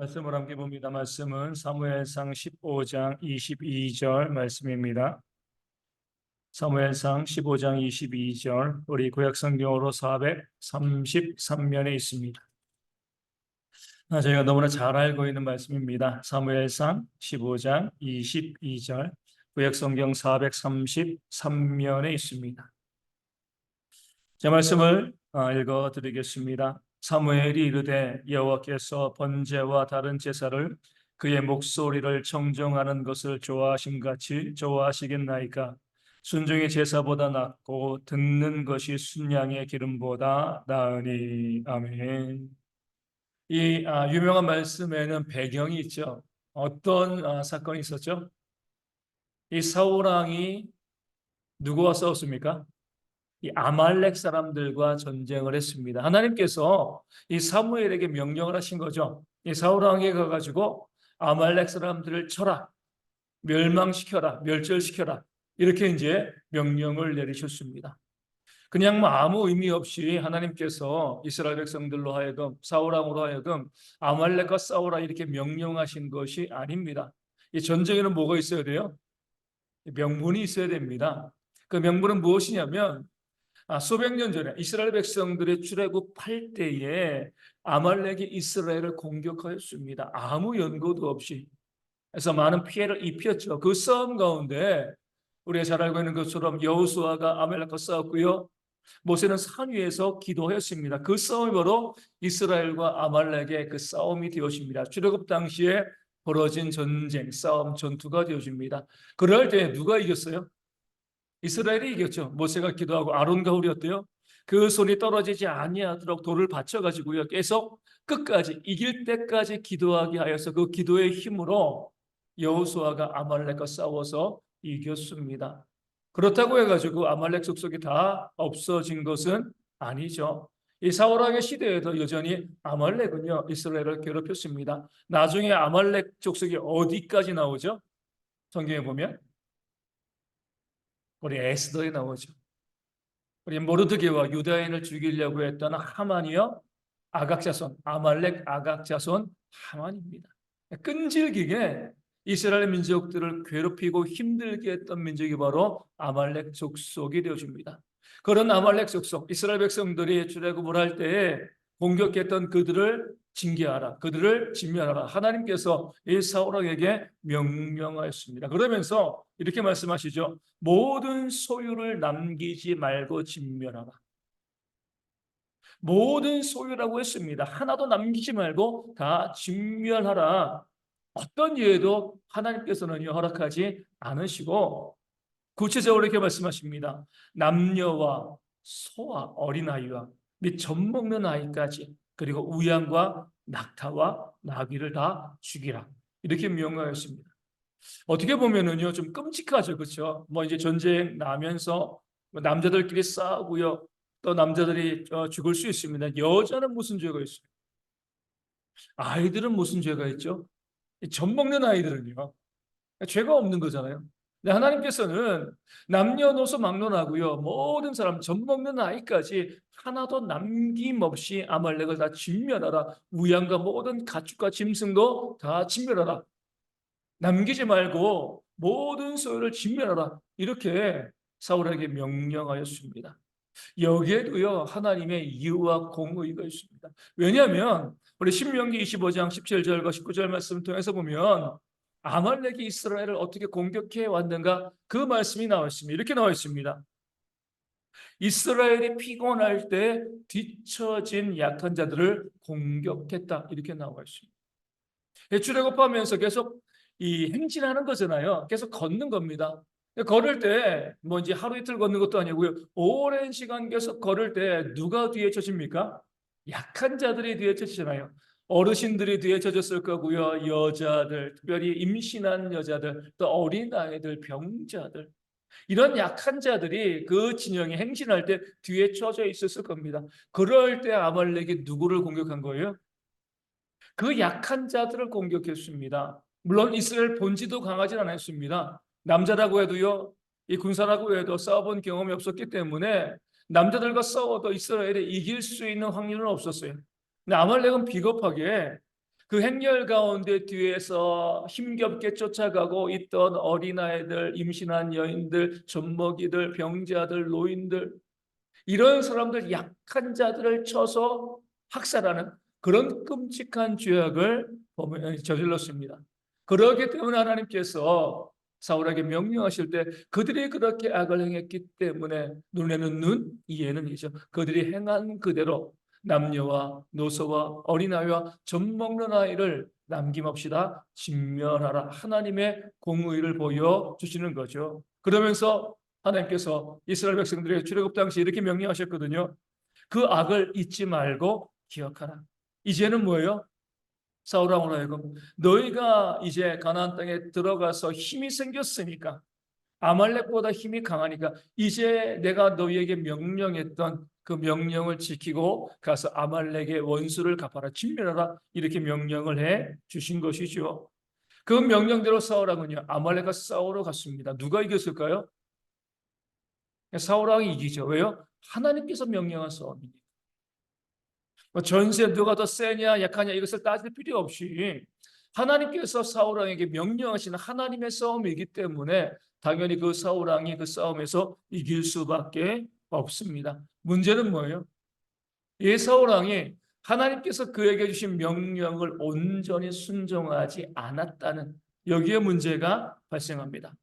말씀을 함께 봅니다. 말씀은 사무엘상 15장 22절 말씀입니다. 사무엘상 15장 22절, 우리 구약 성경으로 433면에 있습니다. 저희가 너무나 잘 알고 있는 말씀입니다. 사무엘상 15장 22절, 구약 성경 433면에 있습니다. 제 말씀을 읽어 드리겠습니다. 사무엘이 이르되 여호와께서 번제와 다른 제사를 그의 목소리를 청정하는 것을 좋아하심 같이 좋아하시겠나이까. 순종의 제사보다 낫고 듣는 것이 순양의 기름보다 나으니. 아멘. 이 유명한 말씀에는 배경이 있죠. 어떤 사건이 있었죠? 이 사울 왕이 누구와 싸웠습니까? 이 아말렉 사람들과 전쟁을 했습니다. 하나님께서 이 사무엘에게 명령을 하신 거죠. 이 사울 왕에게 가가지고 아말렉 사람들을 쳐라, 멸망시켜라, 멸절시켜라, 이렇게 이제 명령을 내리셨습니다. 그냥 뭐 아무 의미 없이 하나님께서 이스라엘 백성들로 하여금, 사울 왕으로 하여금 아말렉과 싸우라 이렇게 명령하신 것이 아닙니다. 이 전쟁에는 뭐가 있어야 돼요? 명분이 있어야 됩니다. 그 명분은 무엇이냐면 수백 년 전에 이스라엘 백성들의 출애굽할 때에 아말렉이 이스라엘을 공격하였습니다. 아무 연고도 없이. 그래서 많은 피해를 입혔죠. 그 싸움 가운데 우리가 잘 알고 있는 것처럼 여호수아가 아말렉과 싸웠고요. 모세는 산 위에서 기도했습니다. 그 싸움이 바로 이스라엘과 아말렉의 그 싸움이 되어집니다. 출애굽 당시에 벌어진 전쟁, 싸움, 전투가 되어집니다. 그럴 때 누가 이겼어요? 이스라엘이 이겼죠. 모세가 기도하고 아론과 훌이 어때요? 그 손이 떨어지지 아니하도록 돌을 받쳐가지고요. 계속 끝까지 이길 때까지 기도하게 하여서 그 기도의 힘으로 여호수아가 아말렉과 싸워서 이겼습니다. 그렇다고 해가지고 아말렉 족속이 다 없어진 것은 아니죠. 이 사울 왕의 시대에도 여전히 아말렉은요 이스라엘을 괴롭혔습니다. 나중에 아말렉 족속이 어디까지 나오죠? 성경에 보면 우리 에스더에 나오죠. 우리 모르드게와 유다인을 죽이려고 했던 하만이요, 아각자손, 아말렉 아각자손 하만입니다. 끈질기게 이스라엘 민족들을 괴롭히고 힘들게 했던 민족이 바로 아말렉 족속이 되어줍니다. 그런 아말렉 족속, 이스라엘 백성들이 출애굽을 할 때에 공격했던 그들을 징계하라, 그들을 진멸하라. 하나님께서 이 사울 왕에게 명령하였습니다. 그러면서 이렇게 말씀하시죠. 모든 소유를 남기지 말고 진멸하라. 모든 소유라고 했습니다. 하나도 남기지 말고 다 진멸하라. 어떤 예도 하나님께서는 허락하지 않으시고 구체적으로 이렇게 말씀하십니다. 남녀와 소와 어린아이와 및 젖먹는 아이까지, 그리고 우양과 낙타와 나귀를 다 죽이라. 이렇게 명령하였습니다. 어떻게 보면은요 좀 끔찍하죠, 그렇죠? 뭐 이제 전쟁 나면서 남자들끼리 싸우고요, 또 남자들이 죽을 수 있습니다. 여자는 무슨 죄가 있어요? 아이들은 무슨 죄가 있죠? 젖 먹는 아이들은요 죄가 없는 거잖아요. 근데 하나님께서는 남녀노소 막론하고요, 모든 사람 젖 먹는 아이까지 하나도 남김없이 아말렉을 다 진멸하라. 우양과 모든 가축과 짐승도 다 진멸하라. 남기지 말고 모든 소유를 진멸하라. 이렇게 사울에게 명령하였습니다. 여기에도요 하나님의 이유와 공의가 있습니다. 왜냐하면 우리 신명기 25장 17절과 19절 말씀을 통해서 보면 아말렉이 이스라엘을 어떻게 공격해 왔는가 그 말씀이 나와 있습니다. 이렇게 나와 있습니다. 이스라엘이 피곤할 때 뒤처진 약한 자들을 공격했다. 이렇게 나와 있습니다. 출애굽하면서 계속 이 행진하는 거잖아요. 계속 걷는 겁니다. 걸을 때 뭐 이제 하루 이틀 걷는 것도 아니고요. 오랜 시간 계속 걸을 때 누가 뒤에 쳐집니까? 약한 자들이 뒤에 쳐지잖아요. 어르신들이 뒤에 쳐졌을 거고요. 여자들, 특별히 임신한 여자들, 또 어린아이들, 병자들, 이런 약한 자들이 그 진영에 행진할 때 뒤에 쳐져 있었을 겁니다. 그럴 때 아말렉이 누구를 공격한 거예요? 그 약한 자들을 공격했습니다. 물론 이스라엘 본지도 강하지 않았습니다. 남자라고 해도요, 이 군사라고 해도 싸워본 경험이 없었기 때문에 남자들과 싸워도 이스라엘이 이길 수 있는 확률은 없었어요. 근데 아말렉은 비겁하게 그 행렬 가운데 뒤에서 힘겹게 쫓아가고 있던 어린아이들, 임신한 여인들, 젖먹이들, 병자들, 노인들, 이런 사람들, 약한 자들을 쳐서 학살하는 그런 끔찍한 죄악을 저질렀습니다. 그렇기 때문에 하나님께서 사울에게 명령하실 때 그들이 그렇게 악을 행했기 때문에 눈에는 눈, 이에는 이죠. 그들이 행한 그대로 남녀와 노소와 어린아이와 젖먹는 아이를 남김없이 다 진멸하라. 하나님의 공의를 보여주시는 거죠. 그러면서 하나님께서 이스라엘 백성들에게 출애굽 당시 이렇게 명령하셨거든요. 그 악을 잊지 말고 기억하라. 이제는 뭐예요? 사울 왕으로 하여금 너희가 이제 가나안 땅에 들어가서 힘이 생겼으니까, 아말렉보다 힘이 강하니까 이제 내가 너희에게 명령했던 그 명령을 지키고 가서 아말렉의 원수를 갚아라, 진멸하라, 이렇게 명령을 해 주신 것이죠. 그 명령대로 사울 왕은요, 아말렉과 싸우러 갔습니다. 누가 이겼을까요? 사울 왕이 이기죠. 왜요? 하나님께서 명령한 싸움이니까. 전세 누가 더 세냐 약하냐 이것을 따질 필요 없이 하나님께서 사울 왕에게 명령하시는 하나님의 싸움이기 때문에 당연히 그 사울 왕이 그 싸움에서 이길 수밖에 없습니다. 문제는 뭐예요? 이 사울 왕이 하나님께서 그에게 주신 명령을 온전히 순종하지 않았다는, 여기에 문제가 발생합니다.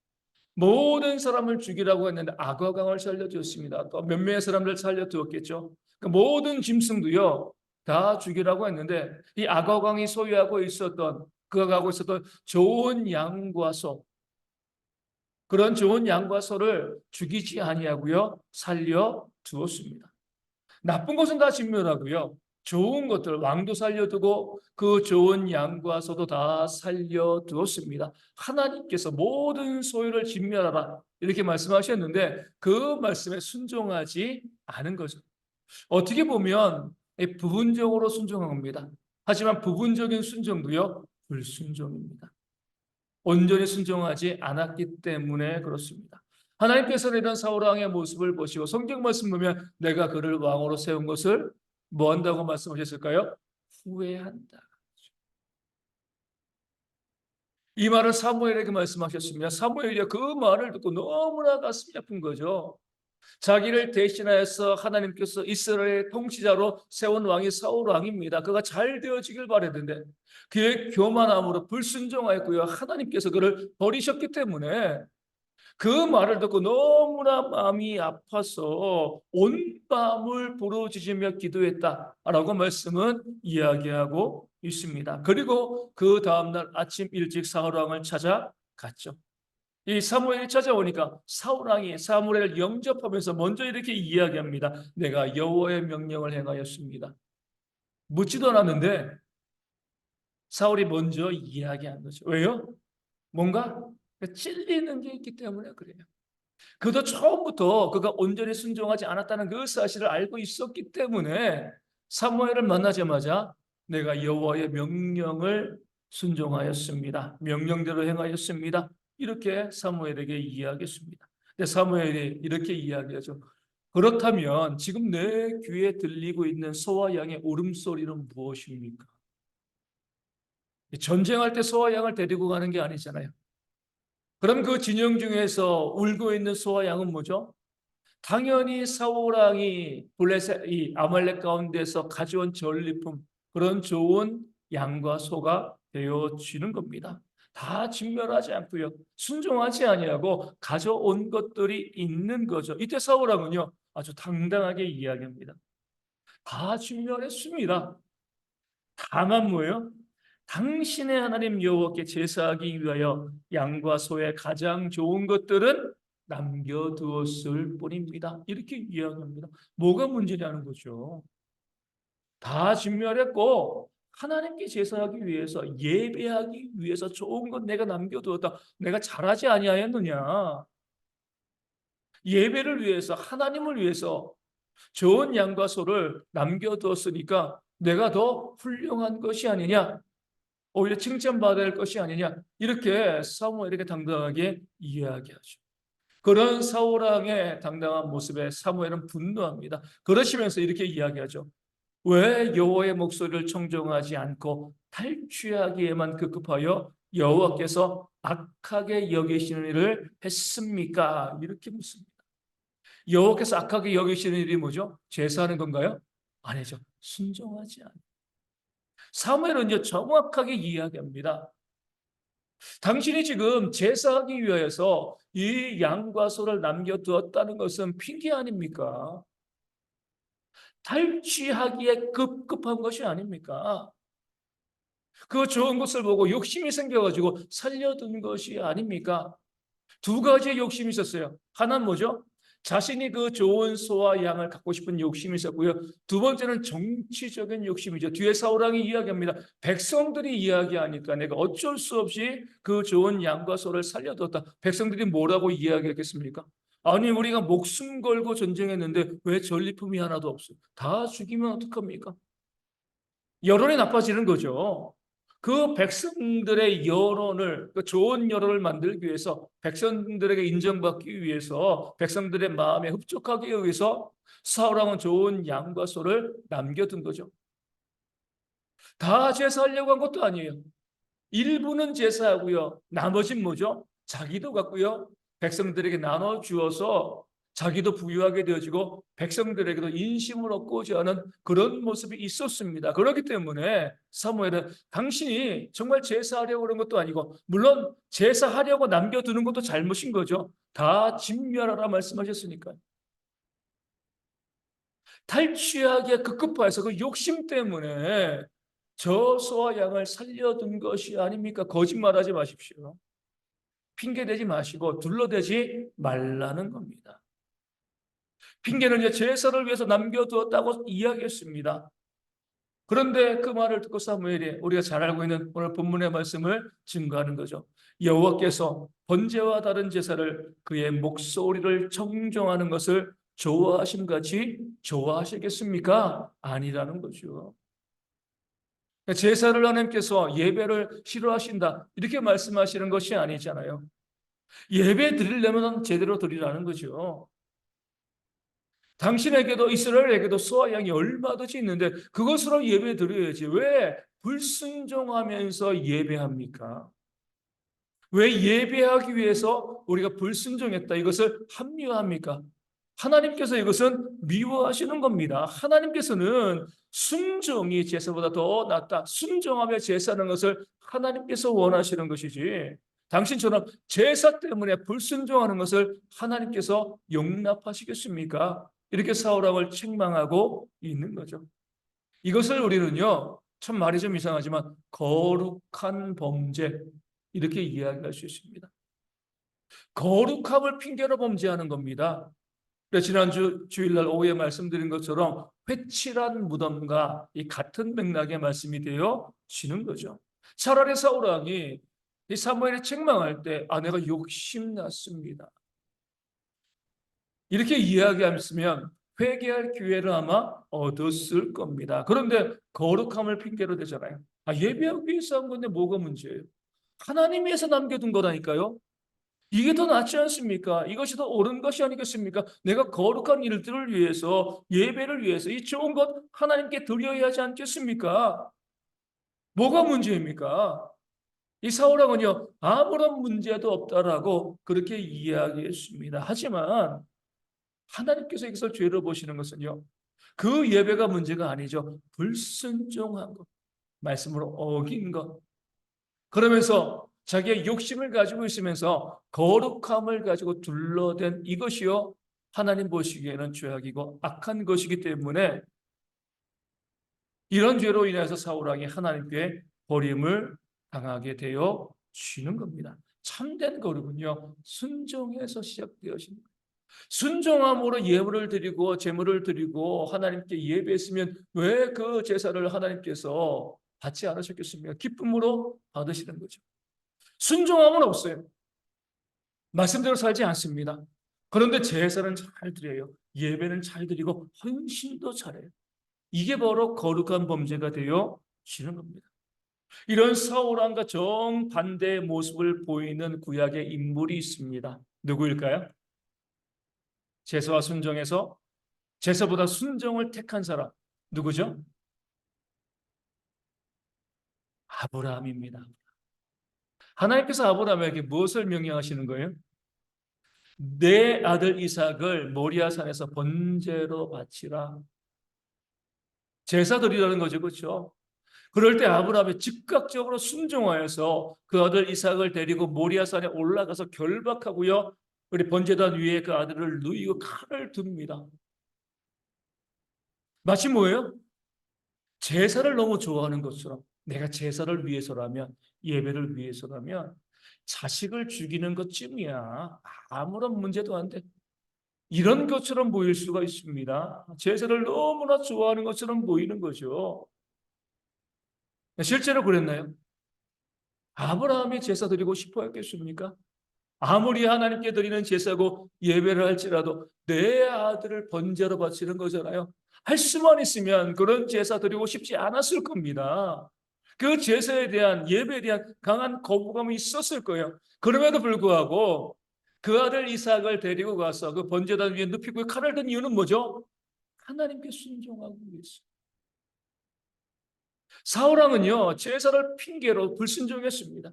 모든 사람을 죽이라고 했는데 악어강을 살려주었습니다. 또 몇몇의 사람들 살려두었겠죠. 그 모든 짐승도요 다 죽이라고 했는데 이 악어강이 소유하고 있었던, 그가 가고 있었던 좋은 양과 소, 그런 좋은 양과 소를 죽이지 아니하고요 살려두었습니다. 나쁜 것은 다 진멸하고요, 좋은 것들 왕도 살려두고 그 좋은 양과 소도 다 살려두었습니다. 하나님께서 모든 소유를 진멸하라 이렇게 말씀하셨는데 그 말씀에 순종하지 않은 거죠. 어떻게 보면 부분적으로 순종한 겁니다. 하지만 부분적인 순종도요 불순종입니다. 온전히 순종하지 않았기 때문에 그렇습니다. 하나님께서는 이런 사울 왕의 모습을 보시고 성경 말씀 보면 내가 그를 왕으로 세운 것을 뭐 한다고 말씀하셨을까요? 후회한다. 이 말을 사무엘에게 말씀하셨습니다. 사무엘이 그 말을 듣고 너무나 가슴이 아픈 거죠. 자기를 대신하여서 하나님께서 이스라엘의 통치자로 세운 왕이 사울 왕입니다. 그가 잘 되어지길 바랬는데 그의 교만함으로 불순종하였고요, 하나님께서 그를 버리셨기 때문에 그 말을 듣고 너무나 마음이 아파서 온 밤을 부르짖으며 기도했다라고 말씀은 이야기하고 있습니다. 그리고 그 다음날 아침 일찍 사울 왕을 찾아갔죠. 이 사무엘이 찾아오니까 사울 왕이 사무엘을 영접하면서 먼저 이렇게 이야기합니다. 내가 여호와의 명령을 행하였습니다. 묻지도 않았는데 사울이 먼저 이야기한 거죠. 왜요? 뭔가 찔리는 게 있기 때문에 그래요. 그도 처음부터 그가 온전히 순종하지 않았다는 그 사실을 알고 있었기 때문에 사무엘을 만나자마자 내가 여호와의 명령을 순종하였습니다. 명령대로 행하였습니다. 이렇게 사무엘에게 이야기했습니다. 근데 사무엘이 이렇게 이야기하죠. 그렇다면 지금 내 귀에 들리고 있는 소와 양의 울음소리는 무엇입니까? 전쟁할 때 소와 양을 데리고 가는 게 아니잖아요. 그럼 그 진영 중에서 울고 있는 소와 양은 뭐죠? 당연히 사울 왕이 블레셋 이 아말렉 가운데서 가져온 전리품, 그런 좋은 양과 소가 되어지는 겁니다. 다 진멸하지 않고요, 순종하지 아니하고 가져온 것들이 있는 거죠. 이때 사울 왕은요 아주 당당하게 이야기합니다. 다 진멸했습니다. 다만 뭐예요? 당신의 하나님 여호와께 제사하기 위하여 양과 소의 가장 좋은 것들은 남겨두었을 뿐입니다. 이렇게 이야기합니다. 뭐가 문제냐는 거죠. 다 진멸했고 하나님께 제사하기 위해서, 예배하기 위해서 좋은 것 내가 남겨두었다. 내가 잘하지 아니하였느냐? 예배를 위해서, 하나님을 위해서 좋은 양과 소를 남겨두었으니까 내가 더 훌륭한 것이 아니냐? 오히려 칭찬받아야 할 것이 아니냐, 이렇게 사무엘에게 당당하게 이야기하죠. 그런 사울 왕의 당당한 모습에 사무엘은 분노합니다. 그러시면서 이렇게 이야기하죠. 왜 여호와의 목소리를 청종하지 않고 탈취하기에만 급급하여 여호와께서 악하게 여기시는 일을 했습니까? 이렇게 묻습니다. 여호와께서 악하게 여기시는 일이 뭐죠? 제사하는 건가요? 아니죠. 순종하지 않아요. 사무엘은요 정확하게 이야기합니다. 당신이 지금 제사하기 위하여서 이 양과 소를 남겨두었다는 것은 핑계 아닙니까? 탈취하기에 급급한 것이 아닙니까? 그 좋은 것을 보고 욕심이 생겨가지고 살려둔 것이 아닙니까? 두 가지의 욕심이 있었어요. 하나는 뭐죠? 자신이 그 좋은 소와 양을 갖고 싶은 욕심이 있었고요. 두 번째는 정치적인 욕심이죠. 뒤에 사울왕이 이야기합니다. 백성들이 이야기하니까 내가 어쩔 수 없이 그 좋은 양과 소를 살려뒀다. 백성들이 뭐라고 이야기했겠습니까? 아니 우리가 목숨 걸고 전쟁했는데 왜 전리품이 하나도 없어? 다 죽이면 어떡합니까? 여론이 나빠지는 거죠. 그 백성들의 여론을, 그 좋은 여론을 만들기 위해서, 백성들에게 인정받기 위해서, 백성들의 마음에 흡족하기 위해서 사울왕은 좋은 양과 소를 남겨둔 거죠. 다 제사하려고 한 것도 아니에요. 일부는 제사하고요. 나머지는 뭐죠? 자기도 갖고요. 백성들에게 나눠 주어서 자기도 부유하게 되어지고 백성들에게도 인심을 얻고자 하는 그런 모습이 있었습니다. 그렇기 때문에 사무엘은 당신이 정말 제사하려고 그런 것도 아니고 물론 제사하려고 남겨두는 것도 잘못인 거죠. 다 진멸하라 말씀하셨으니까요. 탈취하기에 급급해서 그 욕심 때문에 저 소와 양을 살려둔 것이 아닙니까? 거짓말하지 마십시오. 핑계대지 마시고 둘러대지 말라는 겁니다. 핑계는 이제 제사를 위해서 남겨두었다고 이야기했습니다. 그런데 그 말을 듣고 사무엘이 우리가 잘 알고 있는 오늘 본문의 말씀을 증거하는 거죠. 여호와께서 번제와 다른 제사를 그의 목소리를 청종하는 것을 좋아하심 같이 좋아하시겠습니까? 아니라는 거죠. 제사를 하나님께서 예배를 싫어하신다 이렇게 말씀하시는 것이 아니잖아요. 예배 드리려면 제대로 드리라는 거죠. 당신에게도 이스라엘에게도 소와 양이 얼마든지 있는데 그것으로 예배 드려야지. 왜 불순종하면서 예배합니까? 왜 예배하기 위해서 우리가 불순종했다 이것을 합리화합니까? 하나님께서 이것은 미워하시는 겁니다. 하나님께서는 순종이 제사보다 더 낫다. 순종하며 제사하는 것을 하나님께서 원하시는 것이지. 당신처럼 제사 때문에 불순종하는 것을 하나님께서 용납하시겠습니까? 이렇게 사울왕을 책망하고 있는 거죠. 이것을 우리는요, 참 말이 좀 이상하지만 거룩한 범죄 이렇게 이야기할 수 있습니다. 거룩함을 핑계로 범죄하는 겁니다. 지난주 주일날 오후에 말씀드린 것처럼 회칠한 무덤과 이 같은 맥락의 말씀이 되어지는 거죠. 차라리 사울왕이 이 사무엘이 책망할 때 내가 욕심났습니다. 이렇게 이야기했으면 회개할 기회를 아마 얻었을 겁니다. 그런데 거룩함을 핑계로 대잖아요. 예배하기 위해서 한 건데 뭐가 문제예요? 하나님 위해서 남겨둔 거라니까요. 이게 더 낫지 않습니까? 이것이 더 옳은 것이 아니겠습니까? 내가 거룩한 일들을 위해서 예배를 위해서 이 좋은 것 하나님께 드려야 하지 않겠습니까? 뭐가 문제입니까? 이 사울왕은요 아무런 문제도 없다라고 그렇게 이야기했습니다. 하지만 하나님께서 이것을 죄로 보시는 것은요 그 예배가 문제가 아니죠. 불순종한 것, 말씀으로 어긴 것. 그러면서 자기의 욕심을 가지고 있으면서 거룩함을 가지고 둘러댄 이것이요 하나님 보시기에는 죄악이고 악한 것이기 때문에 이런 죄로 인해서 사울왕이 하나님께 버림을 당하게 되어 지는 겁니다. 참된 거룩은요 순종해서 시작되어진 거예요. 순종함으로 예물을 드리고 제물을 드리고 하나님께 예배했으면 왜 그 제사를 하나님께서 받지 않으셨겠습니까? 기쁨으로 받으시는 거죠. 순종함은 없어요. 말씀대로 살지 않습니다. 그런데 제사는 잘 드려요. 예배는 잘 드리고 헌신도 잘해요. 이게 바로 거룩한 범죄가 되어지는 겁니다. 이런 사울왕과 정반대의 모습을 보이는 구약의 인물이 있습니다. 누구일까요? 제사와 순종에서 제사보다 순종을 택한 사람 누구죠? 아브라함입니다. 하나님께서 아브라함에게 무엇을 명령하시는 거예요? 내 아들 이삭을 모리아산에서 번제로 바치라. 제사 드리라는 거죠, 그렇죠? 그럴 때 아브라함이 즉각적으로 순종하여서 그 아들 이삭을 데리고 모리아산에 올라가서 결박하고요. 우리 번제단 위에 그 아들을 누이고 칼을 듭니다. 마치 뭐예요? 제사를 너무 좋아하는 것처럼 내가 제사를 위해서라면 예배를 위해서라면 자식을 죽이는 것쯤이야. 아무런 문제도 안 돼. 이런 것처럼 보일 수가 있습니다. 제사를 너무나 좋아하는 것처럼 보이는 거죠. 실제로 그랬나요? 아브라함이 제사 드리고 싶어 했겠습니까? 아무리 하나님께 드리는 제사고 예배를 할지라도 내 아들을 번제로 바치는 거잖아요. 할 수만 있으면 그런 제사 드리고 싶지 않았을 겁니다. 그 제사에 대한 예배에 대한 강한 거부감이 있었을 거예요. 그럼에도 불구하고 그 아들 이삭을 데리고 가서 그 번제단 위에 눕히고 칼을 든 이유는 뭐죠? 하나님께 순종하기 위해서. 사울왕은요 제사를 핑계로 불순종했습니다.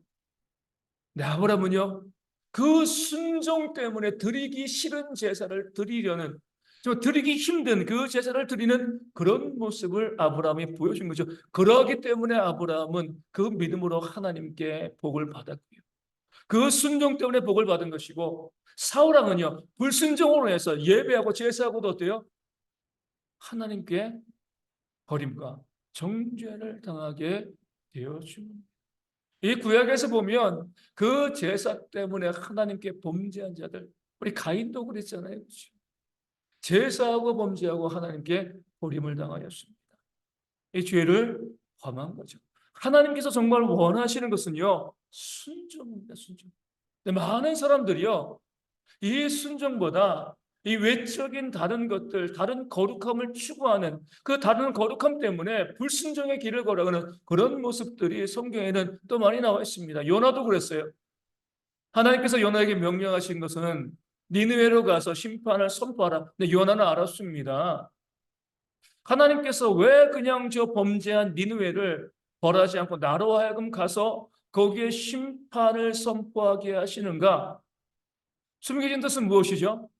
네, 아브라함은요 그 순종 때문에 드리기 싫은 제사를 드리려는 좀 드리기 힘든 그 제사를 드리는 그런 모습을 아브라함이 보여준 거죠. 그러기 때문에 아브라함은 그 믿음으로 하나님께 복을 받았고요. 그 순종 때문에 복을 받은 것이고 사울왕은요 불순종으로 해서 예배하고 제사하고도 어때요? 하나님께 버림과 정죄를 당하게 되어줍니다. 이 구약에서 보면 그 제사 때문에 하나님께 범죄한 자들, 우리 가인도 그랬잖아요. 그렇죠? 제사하고 범죄하고 하나님께 버림을 당하였습니다. 이 죄를 범한 거죠. 하나님께서 정말 원하시는 것은요, 순종입니다, 순종. 근데 많은 사람들이요, 이 순종보다 이 외적인 다른 것들, 다른 거룩함을 추구하는 그 다른 거룩함 때문에 불순종의 길을 걸어가는 그런 모습들이 성경에는 또 많이 나와 있습니다. 요나도 그랬어요. 하나님께서 요나에게 명령하신 것은 니느웨로 가서 심판을 선포하라. 근데 요나는 알았습니다. 하나님께서 왜 그냥 저 범죄한 니느웨를 벌하지 않고 나로 하여금 가서 거기에 심판을 선포하게 하시는가? 숨겨진 뜻은 무엇이죠?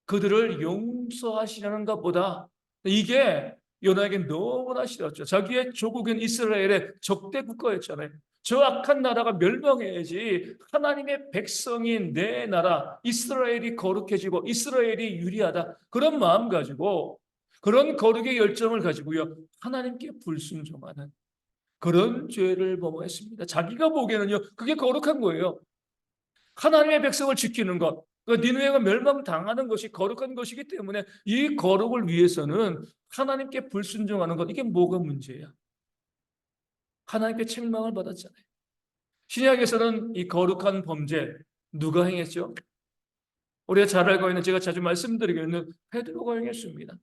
그들을 용서하시려는가 보다. 이게 요나에게 너무나 싫었죠. 자기의 조국인 이스라엘의 적대 국가였잖아요. 저 악한 나라가 멸망해야지 하나님의 백성인 내 나라 이스라엘이 거룩해지고 이스라엘이 유리하다. 그런 마음 가지고 그런 거룩의 열정을 가지고요. 하나님께 불순종하는 그런 죄를 범했습니다. 자기가 보기에는요. 그게 거룩한 거예요. 하나님의 백성을 지키는 것, 그 니느웨가 멸망당하는 것이 거룩한 것이기 때문에 이 거룩을 위해서는 하나님께 불순종하는 것, 이게 뭐가 문제야? 하나님께 책망을 받았잖아요. 신약에서는 이 거룩한 범죄 누가 행했죠? 우리가 잘 알고 있는 제가 자주 말씀드리고 있는 베드로가 행했습니다.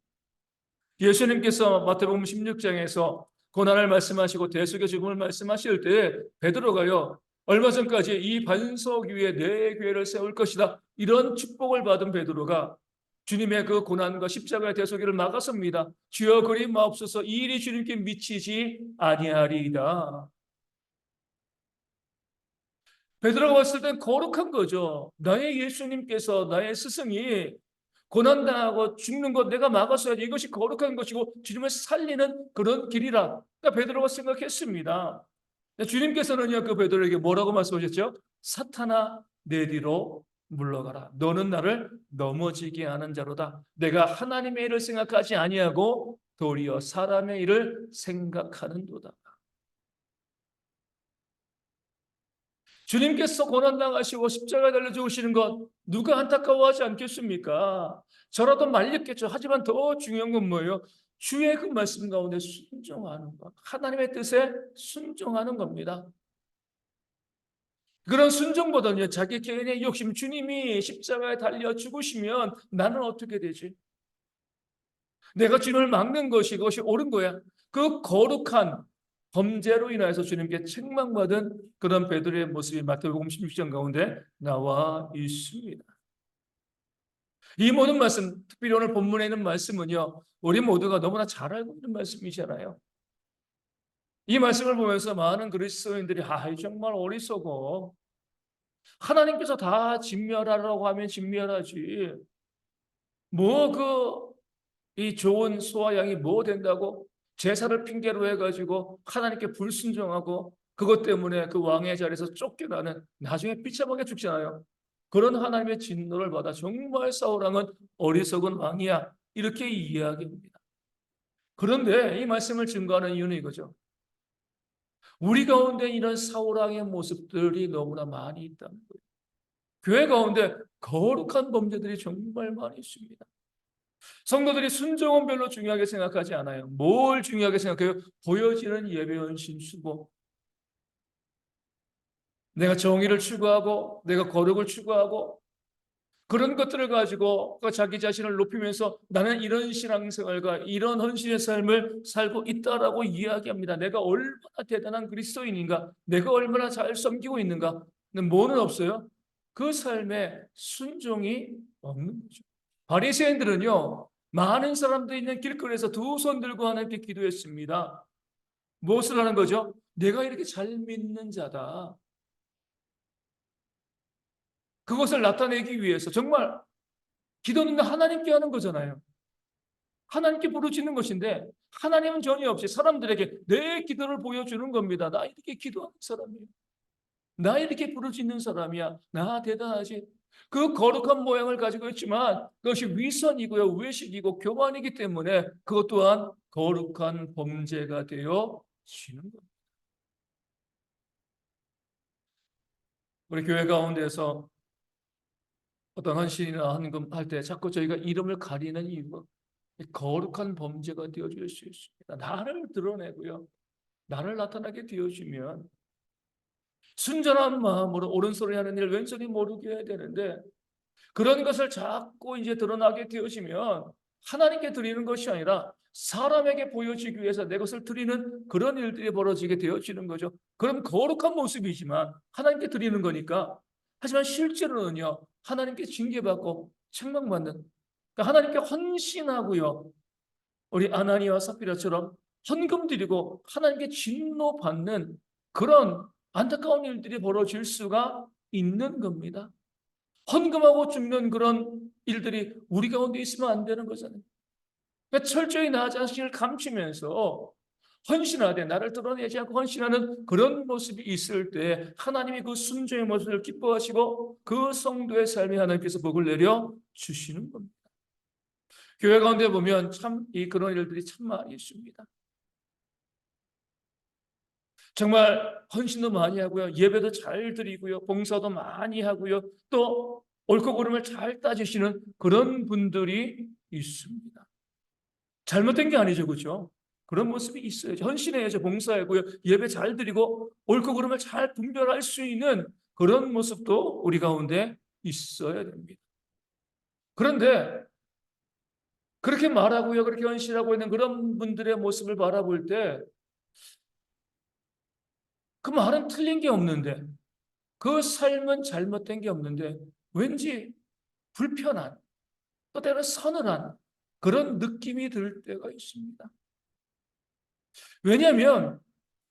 예수님께서 마태복음 16장에서 고난을 말씀하시고 대속의 죽음을 말씀하실 때 베드로가요 얼마 전까지 이 반석 위에 내 교회를 세울 것이다 이런 축복을 받은 베드로가 주님의 그 고난과 십자가의 대속을 막았습니다. 주여 그리 마옵소서 이 일이 주님께 미치지 아니하리이다. 베드로가 봤을 땐 거룩한 거죠. 나의 예수님께서 나의 스승이 고난당하고 죽는 것 내가 막았어야지. 이것이 거룩한 것이고 주님을 살리는 그런 길이라. 그러니까 베드로가 생각했습니다. 주님께서는요 그 베드로에게 뭐라고 말씀하셨죠? 사탄아 내 뒤로 물러가라. 너는 나를 넘어지게 하는 자로다. 내가 하나님의 일을 생각하지 아니하고 도리어 사람의 일을 생각하는도다. 주님께서 고난당하시고 십자가에 달려 죽으시는 것 누가 안타까워하지 않겠습니까? 저라도 말렸겠죠. 하지만 더 중요한 건 뭐예요? 주의 그 말씀 가운데 순종하는 것. 하나님의 뜻에 순종하는 겁니다. 그런 순종보다는요, 자기 개인의 욕심, 주님이 십자가에 달려 죽으시면 나는 어떻게 되지? 내가 주님을 막는 것이 그것이 옳은 거야. 그 거룩한 범죄로 인하여서 주님께 책망받은 그런 베드로의 모습이 마태복음 16장 가운데 나와 있습니다. 이 모든 말씀, 특별히 오늘 본문에 있는 말씀은요, 우리 모두가 너무나 잘 알고 있는 말씀이잖아요. 이 말씀을 보면서 많은 그리스도인들이 정말 어리석어. 하나님께서 다 진멸하라고 하면 진멸하지. 이 좋은 소와 양이 뭐 된다고 제사를 핑계로 해가지고 하나님께 불순종하고 그것 때문에 그 왕의 자리에서 쫓겨나는 나중에 비참하게 죽잖아요. 그런 하나님의 진노를 받아 정말 사울왕은 어리석은 왕이야. 이렇게 이야기합니다. 그런데 이 말씀을 증거하는 이유는 이거죠. 우리 가운데 이런 사울왕의 모습들이 너무나 많이 있다는 거예요. 교회 가운데 거룩한 범죄들이 정말 많이 있습니다. 성도들이 순종은 별로 중요하게 생각하지 않아요. 뭘 중요하게 생각해요? 보여지는 예배 헌신 수고. 내가 정의를 추구하고 내가 거룩을 추구하고 그런 것들을 가지고 자기 자신을 높이면서 나는 이런 신앙생활과 이런 헌신의 삶을 살고 있다라고 이야기합니다. 내가 얼마나 대단한 그리스도인인가? 내가 얼마나 잘 섬기고 있는가? 근데 뭐는 없어요? 그 삶에 순종이 없는 거죠. 바리새인들은요, 많은 사람들이 있는 길거리에서 두 손 들고 하나님께 기도했습니다. 무엇을 하는 거죠? 내가 이렇게 잘 믿는 자다. 그것을 나타내기 위해서 정말 기도는 하나님께 하는 거잖아요. 하나님께 부르짖는 것인데 하나님은 전혀 없이 사람들에게 내 기도를 보여주는 겁니다. 나 이렇게 기도하는 사람이에요. 나 이렇게 부르짖는 사람이야. 나 대단하지. 그 거룩한 모양을 가지고 있지만 그것이 위선이고요, 외식이고 교만이기 때문에 그것 또한 거룩한 범죄가 되어 지는 겁니다. 우리 교회 가운데서 어떤 헌신이나 헌금 할 때 자꾸 저희가 이름을 가리는 이유가 거룩한 범죄가 되어질 수 있습니다. 나를 드러내고요, 나를 나타나게 되어지면 순전한 마음으로 옳은소리 하는 일 왼소리 모르게 해야 되는데 그런 것을 자꾸 이제 드러나게 되어지면 하나님께 드리는 것이 아니라 사람에게 보여지기 위해서 내 것을 드리는 그런 일들이 벌어지게 되어지는 거죠. 그럼 거룩한 모습이지만 하나님께 드리는 거니까 하지만 실제로는요 하나님께 징계받고 책망받는 그러니까 하나님께 헌신하고요 우리 아나니아와 삽비라처럼 헌금 드리고 하나님께 진노받는 그런 안타까운 일들이 벌어질 수가 있는 겁니다. 헌금하고 죽는 그런 일들이 우리 가운데 있으면 안 되는 거잖아요. 그러니까 철저히 나 자신을 감추면서 헌신하되 나를 드러내지 않고 헌신하는 그런 모습이 있을 때 하나님이 그 순종의 모습을 기뻐하시고 그 성도의 삶에 하나님께서 복을 내려 주시는 겁니다. 교회 가운데 보면 참 그런 일들이 참 많이 있습니다. 정말 헌신도 많이 하고요. 예배도 잘 드리고요. 봉사도 많이 하고요. 또 옳고 그름을 잘 따지시는 그런 분들이 있습니다. 잘못된 게 아니죠. 그렇죠? 그런 모습이 있어야죠. 헌신해야죠. 봉사하고요. 예배 잘 드리고 옳고 그름을 잘 분별할 수 있는 그런 모습도 우리 가운데 있어야 됩니다. 그런데 그렇게 말하고요. 그렇게 헌신하고 있는 그런 분들의 모습을 바라볼 때 그 말은 틀린 게 없는데 그 삶은 잘못된 게 없는데 왠지 불편한 또 때로는 서늘한 그런 느낌이 들 때가 있습니다. 왜냐하면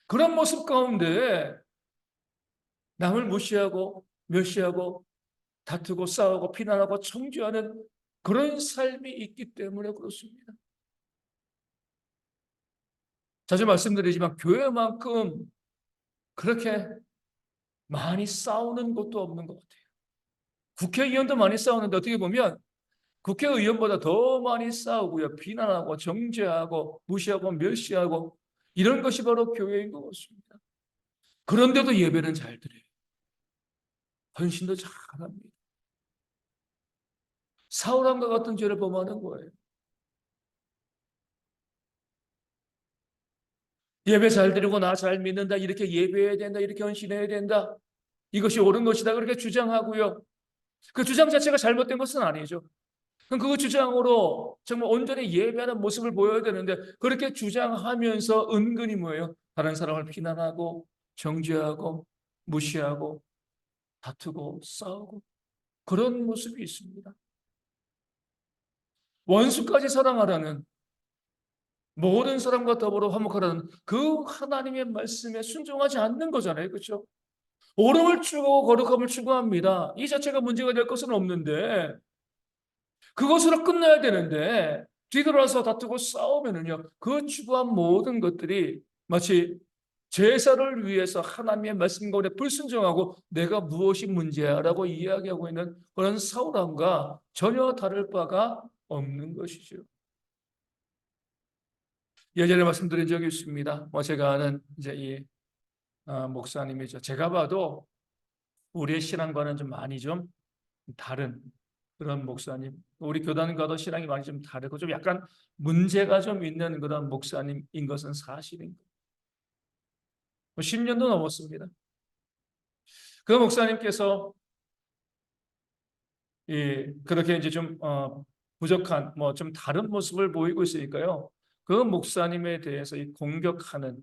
그런 모습 가운데 남을 무시하고 멸시하고 다투고 싸우고 비난하고 청지하는 그런 삶이 있기 때문에 그렇습니다. 자주 말씀드리지만 교회만큼 그렇게 많이 싸우는 곳도 없는 것 같아요. 국회의원도 많이 싸우는데 어떻게 보면 국회의원보다 더 많이 싸우고요. 비난하고 정죄하고 무시하고 멸시하고 이런 것이 바로 교회인 것 같습니다. 그런데도 예배는 잘 드려요. 헌신도 잘합니다. 사울왕과 같은 죄를 범하는 거예요. 예배 잘 드리고 나 잘 믿는다. 이렇게 예배해야 된다. 이렇게 헌신해야 된다. 이것이 옳은 것이다. 그렇게 주장하고요. 그 주장 자체가 잘못된 것은 아니죠. 그럼 그 주장으로 정말 온전히 예배하는 모습을 보여야 되는데 그렇게 주장하면서 은근히 뭐예요? 다른 사람을 비난하고 정죄하고 무시하고 다투고 싸우고 그런 모습이 있습니다. 원수까지 사랑하라는 모든 사람과 더불어 화목하라는 그 하나님의 말씀에 순종하지 않는 거잖아요. 그렇죠? 옳음을 추구하고 거룩함을 추구합니다. 이 자체가 문제가 될 것은 없는데 그것으로 끝나야 되는데 뒤돌아서 다투고 싸우면은요 그 추구한 모든 것들이 마치 제사를 위해서 하나님의 말씀 가운데 불순종하고 내가 무엇이 문제야라고 이야기하고 있는 그런 사울함과 전혀 다를 바가 없는 것이죠. 예전에 말씀드린 적이 있습니다. 제가 아는 이제 이 목사님이죠. 제가 봐도 우리의 신앙과는 좀 많이 좀 다른 그런 목사님, 우리 교단과도 신앙이 많이 좀 다르고 좀 약간 문제가 좀 있는 그런 목사님인 것은 사실인 거예요. 10년도 넘었습니다. 그 목사님께서 그렇게 이제 좀 부족한 뭐 좀 다른 모습을 보이고 있으니까요. 그 목사님에 대해서 이 공격하는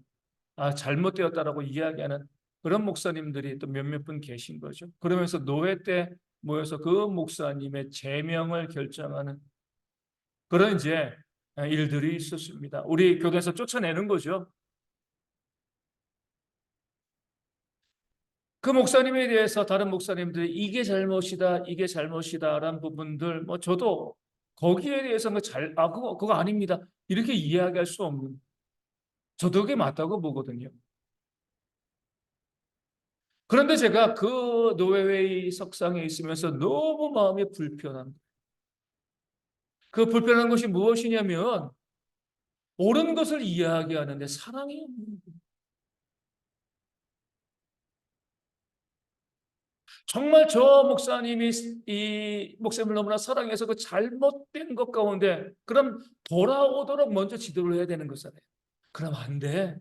잘못되었다라고 이야기하는 그런 목사님들이 또 몇몇 분 계신 거죠. 그러면서 노회 때 모여서 그 목사님의 제명을 결정하는 그런 이제 일들이 있었습니다. 우리 교회에서 쫓아내는 거죠. 그 목사님에 대해서 다른 목사님들이 이게 잘못이다, 이게 잘못이다라는 부분들, 뭐 저도 거기에 대해서는 그거 아닙니다. 이렇게 이야기할 수 없는, 저도 그게 맞다고 보거든요. 그런데 제가 그 노회의 석상에 있으면서 너무 마음이 불편한, 그 불편한 것이 무엇이냐면, 옳은 것을 이야기하는데 사랑이 없는 거예요. 정말 저 목사님이 이 목사님을 너무나 사랑해서 그 잘못된 것 가운데 그럼 돌아오도록 먼저 지도를 해야 되는 거잖아요. 그럼 안 돼.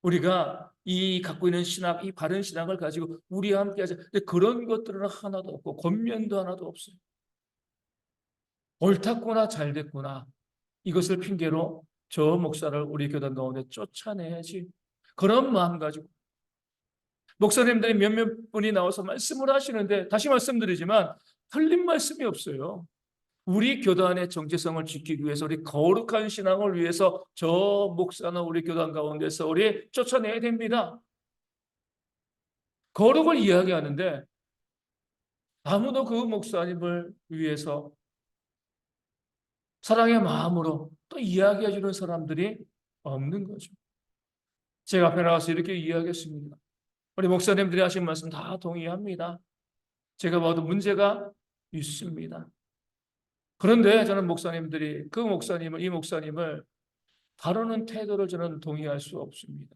우리가 이 갖고 있는 신학, 이 바른 신학을 가지고 우리와 함께 하자. 근데 그런 것들은 하나도 없고 권면도 하나도 없어요. 옳았구나 잘됐구나 이것을 핑계로 저 목사를 우리 교단 가운데 쫓아내야지. 그런 마음 가지고 목사님들이 몇몇 분이 나와서 말씀을 하시는데 다시 말씀드리지만 틀린 말씀이 없어요. 우리 교단의 정체성을 지키기 위해서 우리 거룩한 신앙을 위해서 저 목사는 우리 교단 가운데서 우리 쫓아내야 됩니다. 거룩을 이야기하는데 아무도 그 목사님을 위해서 사랑의 마음으로 또 이야기해 주는 사람들이 없는 거죠. 제가 앞에 나가서 이렇게 이야기했습니다. 우리 목사님들이 하신 말씀 다 동의합니다. 제가 봐도 문제가 있습니다. 그런데 저는 목사님들이 이 목사님을 다루는 태도를 저는 동의할 수 없습니다.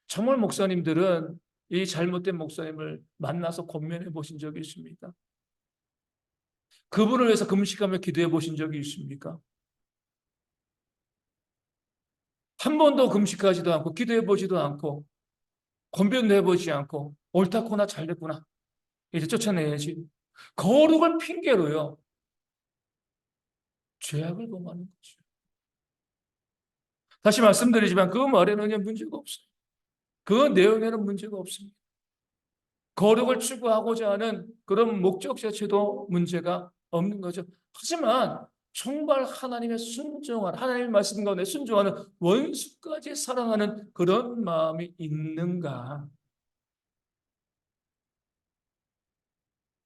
정말 목사님들은 이 잘못된 목사님을 만나서 권면해 보신 적이 있습니까? 그분을 위해서 금식하며 기도해 보신 적이 있습니까? 한 번도 금식하지도 않고 기도해 보지도 않고 권변도 해보지 않고 옳다구나 잘됐구나 이제 쫓아내야지. 거룩을 핑계로요 죄악을 범하는 거죠. 다시 말씀드리지만 그 말에는 문제가 없어요. 그 내용에는 문제가 없습니다. 거룩을 추구하고자 하는 그런 목적 자체도 문제가 없는 거죠. 하지만 정말 하나님의 순종한 하나님의 말씀 가운데 순종하는 원수까지 사랑하는 그런 마음이 있는가?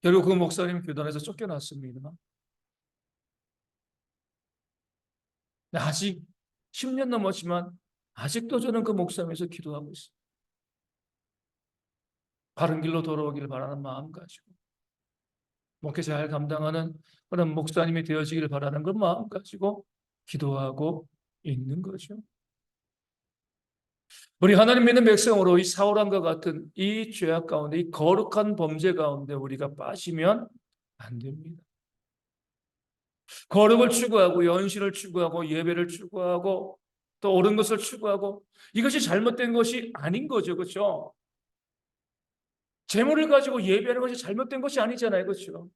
결국 그 목사님 교단에서 쫓겨났습니다. 아직 10년 넘었지만 아직도 저는 그 목사님에서 기도하고 있어요. 바른 길로 돌아오기를 바라는 마음 가지고 목회 잘 감당하는 그런 목사님이 되어지기를 바라는 그 마음 가지고 기도하고 있는 거죠. 우리 하나님 믿는 백성으로 이 사울함과 같은 이 죄악 가운데 이 거룩한 범죄 가운데 우리가 빠지면 안 됩니다. 거룩을 추구하고 연신을 추구하고 예배를 추구하고 또 옳은 것을 추구하고 이것이 잘못된 것이 아닌 거죠. 그렇죠? 재물을 가지고 예배하는 것이 잘못된 것이 아니잖아요. 그렇죠?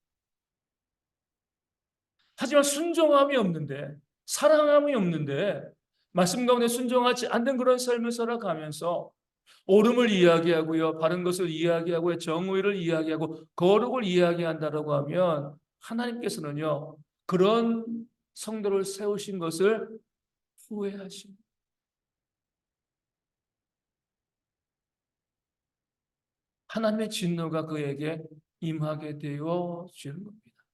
하지만 순종함이 없는데 사랑함이 없는데 말씀 가운데 순종하지 않는 그런 삶을 살아가면서 옳음을 이야기하고요. 바른 것을 이야기하고 정의를 이야기하고 거룩을 이야기한다라고 하면 하나님께서는요. 그런 성도를 세우신 것을 후회하시고 하나님의 진노가 그에게 임하게 되어지는 겁니다.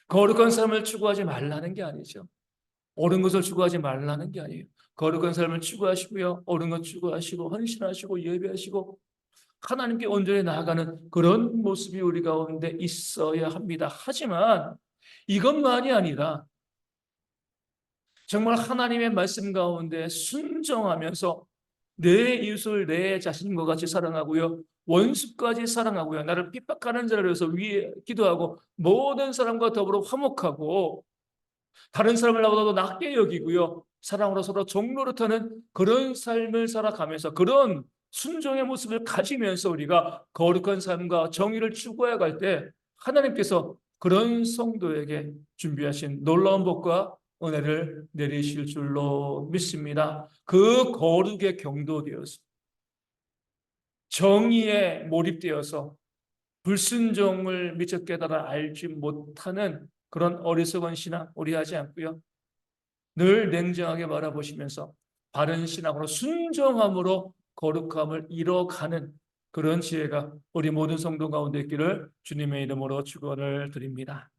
거룩한 삶을 추구하지 말라는 게 아니죠. 옳은 것을 추구하지 말라는 게 아니에요. 거룩한 삶을 추구하시고요. 옳은 것 추구하시고 헌신하시고 예배하시고 하나님께 온전히 나아가는 그런 모습이 우리 가운데 있어야 합니다. 하지만 이것만이 아니라 정말 하나님의 말씀 가운데 순종하면서 내 이웃을 내 자신과 같이 사랑하고요. 원수까지 사랑하고요. 나를 핍박하는 자를 위해서 위에 기도하고 모든 사람과 더불어 화목하고 다른 사람을 나보다도 낮게 여기고요. 사랑으로 서로 종노릇하는 그런 삶을 살아가면서 그런 순종의 모습을 가지면서 우리가 거룩한 삶과 정의를 추구해 갈 때 하나님께서 그런 성도에게 준비하신 놀라운 복과 은혜를 내리실 줄로 믿습니다. 그 거룩에 경도되어서 정의에 몰입되어서 불순종을 미처 깨달아 알지 못하는 그런 어리석은 신앙 우리 하지 않고요. 늘 냉정하게 바라보시면서 바른 신앙으로 순정함으로 거룩함을 이뤄가는 그런 지혜가 우리 모든 성도 가운데 있기를 주님의 이름으로 축원을 드립니다.